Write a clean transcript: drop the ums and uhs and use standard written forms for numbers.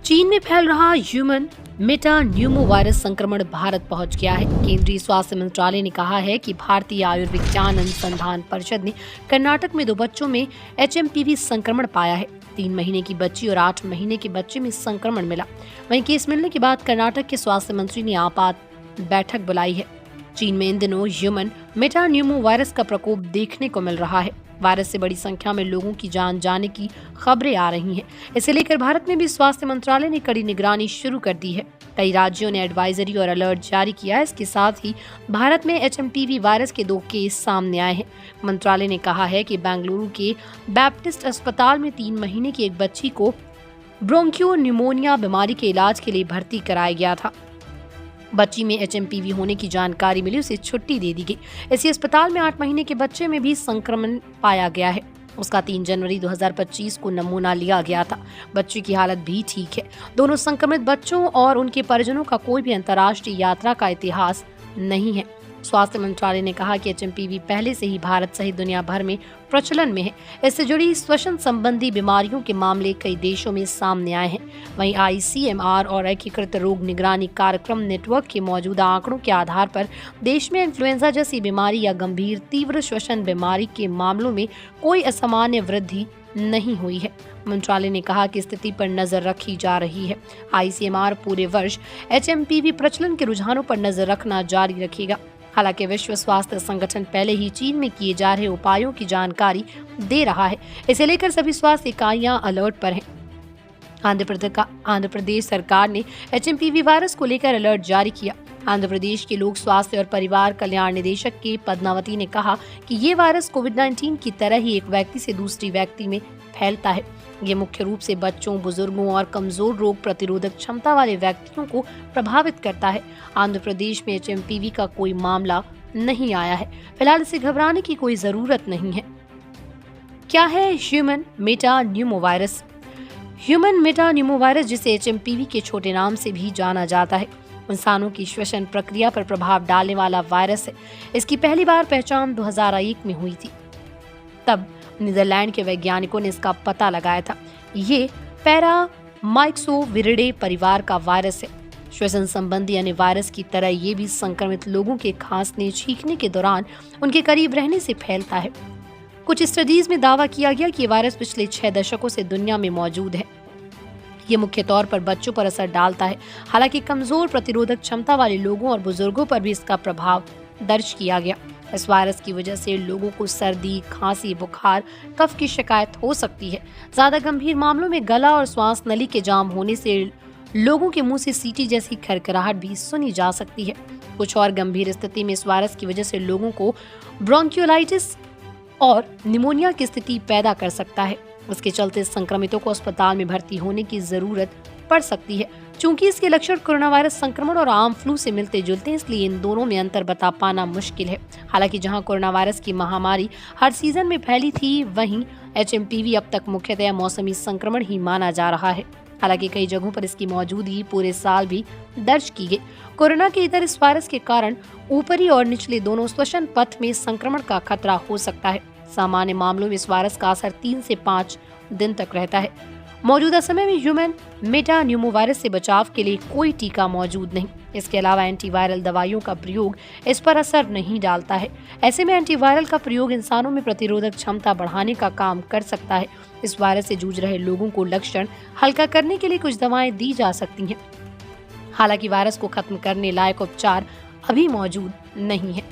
चीन में फैल रहा ह्यूमन मेटान्यूमो वायरस संक्रमण भारत पहुंच गया है। केंद्रीय स्वास्थ्य मंत्रालय ने कहा है कि भारतीय आयुर्विज्ञान अनुसंधान परिषद ने कर्नाटक में 2 बच्चों में एचएमपीवी संक्रमण पाया है। 3 महीने की बच्ची और 8 महीने के बच्चे में संक्रमण मिला। वहीं केस मिलने के बाद कर्नाटक के स्वास्थ्य मंत्री ने आपात बैठक बुलाई है। चीन में इन दिनों ह्यूमन मेटान्यूमो वायरस का प्रकोप देखने को मिल रहा है। वायरस से बड़ी संख्या में लोगों की जान जाने की खबरें आ रही हैं। इसे लेकर भारत में भी स्वास्थ्य मंत्रालय ने कड़ी निगरानी शुरू कर दी है। कई राज्यों ने एडवाइजरी और अलर्ट जारी किया है। इसके साथ ही भारत में एचएमपीवी वायरस के 2 केस सामने आए हैं। मंत्रालय ने कहा है कि बेंगलुरु के बैप्टिस्ट अस्पताल में 3 महीने की एक बच्ची को ब्रोंकियो न्यूमोनिया बीमारी के इलाज के लिए भर्ती कराया गया था। बच्ची में एचएमपीवी होने की जानकारी मिली, उसे छुट्टी दे दी गई। इसी अस्पताल में 8 महीने के बच्चे में भी संक्रमण पाया गया है। उसका 3 जनवरी 2025 को नमूना लिया गया था। बच्ची की हालत भी ठीक है। दोनों संक्रमित बच्चों और उनके परिजनों का कोई भी अंतर्राष्ट्रीय यात्रा का इतिहास नहीं है। स्वास्थ्य मंत्रालय ने कहा कि एचएमपीवी पहले से ही भारत सहित दुनिया भर में प्रचलन में है। इससे जुड़ी श्वसन संबंधी बीमारियों के मामले कई देशों में सामने आए हैं। वहीं आईसीएमआर और एकीकृत रोग निगरानी कार्यक्रम नेटवर्क के मौजूदा आंकड़ों के आधार पर देश में इन्फ्लुएंजा जैसी बीमारी या गंभीर तीव्र श्वसन बीमारी के मामलों में कोई असामान्य वृद्धि नहीं हुई है। मंत्रालय ने कहा कि स्थिति पर नजर रखी जा रही है। आईसीएमआर पूरे वर्ष एचएमपीवी प्रचलन के रुझानों पर नजर रखना जारी रखेगा। हालांकि विश्व स्वास्थ्य संगठन पहले ही चीन में किए जा रहे उपायों की जानकारी दे रहा है। इसे लेकर सभी स्वास्थ्य इकाइयां अलर्ट पर हैं। आंध्र प्रदेश सरकार ने एचएमपीवी वायरस को लेकर अलर्ट जारी किया। आंध्र प्रदेश के लोक स्वास्थ्य और परिवार कल्याण निदेशक के पद्मावती ने कहा कि ये वायरस कोविड-19 की तरह ही एक व्यक्ति से दूसरी व्यक्ति में फैलता है। ये मुख्य रूप से बच्चों, बुजुर्गों और कमजोर रोग प्रतिरोधक क्षमता वाले व्यक्तियों को प्रभावित करता है। आंध्र प्रदेश में एचएमपीवी का कोई मामला नहीं आया है। फिलहाल इसे घबराने की कोई जरूरत नहीं है। क्या है ह्यूमन मेटान्यूमो वायरस? ह्यूमन मेटान्यूमो वायरस, जिसे एचएमपीवी के छोटे नाम से भी जाना जाता है, इंसानों की श्वसन प्रक्रिया पर प्रभाव डालने वाला वायरस है। इसकी पहली बार पहचान 2001 में हुई थी। तब नीदरलैंड के वैज्ञानिकों ने इसका पता लगाया था। ये पैरामाइक्सोविरिडे परिवार का वायरस है। श्वसन संबंधी अन्य वायरस की तरह ये भी संक्रमित लोगों के खांसने, छींकने के दौरान उनके करीब रहने से फैलता है। कुछ स्टडीज में दावा किया गया कि ये वायरस पिछले 6 दशकों से दुनिया में मौजूद है। ये मुख्य तौर पर बच्चों पर असर डालता है। हालांकि कमजोर प्रतिरोधक क्षमता वाले लोगों और बुजुर्गों पर भी इसका प्रभाव दर्ज किया गया। इस वायरस की वजह से लोगों को सर्दी, खांसी, बुखार, कफ की शिकायत हो सकती है। ज्यादा गंभीर मामलों में गला और श्वास नली के जाम होने से लोगों के मुंह से सीटी जैसी खरखराहट भी सुनी जा सकती है। कुछ और गंभीर स्थिति में इस वायरस की वजह से लोगों को ब्रोंकियोलाइटिस और निमोनिया की स्थिति पैदा कर सकता है। इसके चलते संक्रमितों को अस्पताल में भर्ती होने की जरूरत पड़ सकती है। चूंकि इसके लक्षण कोरोना वायरस संक्रमण और आम फ्लू से मिलते जुलते हैं, इसलिए इन दोनों में अंतर बता पाना मुश्किल है। हालांकि जहां कोरोना वायरस की महामारी हर सीजन में फैली थी, वहीं एचएमपीवी अब तक मुख्यतः मौसमी संक्रमण ही माना जा रहा है। हालांकि कई जगहों पर इसकी मौजूदगी पूरे साल भी दर्ज की गई। कोरोना के इधर इस वायरस के कारण ऊपरी और निचले दोनों श्वसन पथ में संक्रमण का खतरा हो सकता है। सामान्य मामलों में इस वायरस का असर 3 से 5 दिन तक रहता है। मौजूदा समय में ह्यूमन मेटान्यूमो वायरस से बचाव के लिए कोई टीका मौजूद नहीं। इसके अलावा एंटीवायरल दवाइयों का प्रयोग इस पर असर नहीं डालता है। ऐसे में एंटीवायरल का प्रयोग इंसानों में प्रतिरोधक क्षमता बढ़ाने का काम कर सकता है। इस वायरस से जूझ रहे लोगों को लक्षण हल्का करने के लिए कुछ दवाएं दी जा सकती हैं। हालांकि वायरस को खत्म करने लायक उपचार अभी मौजूद नहीं है।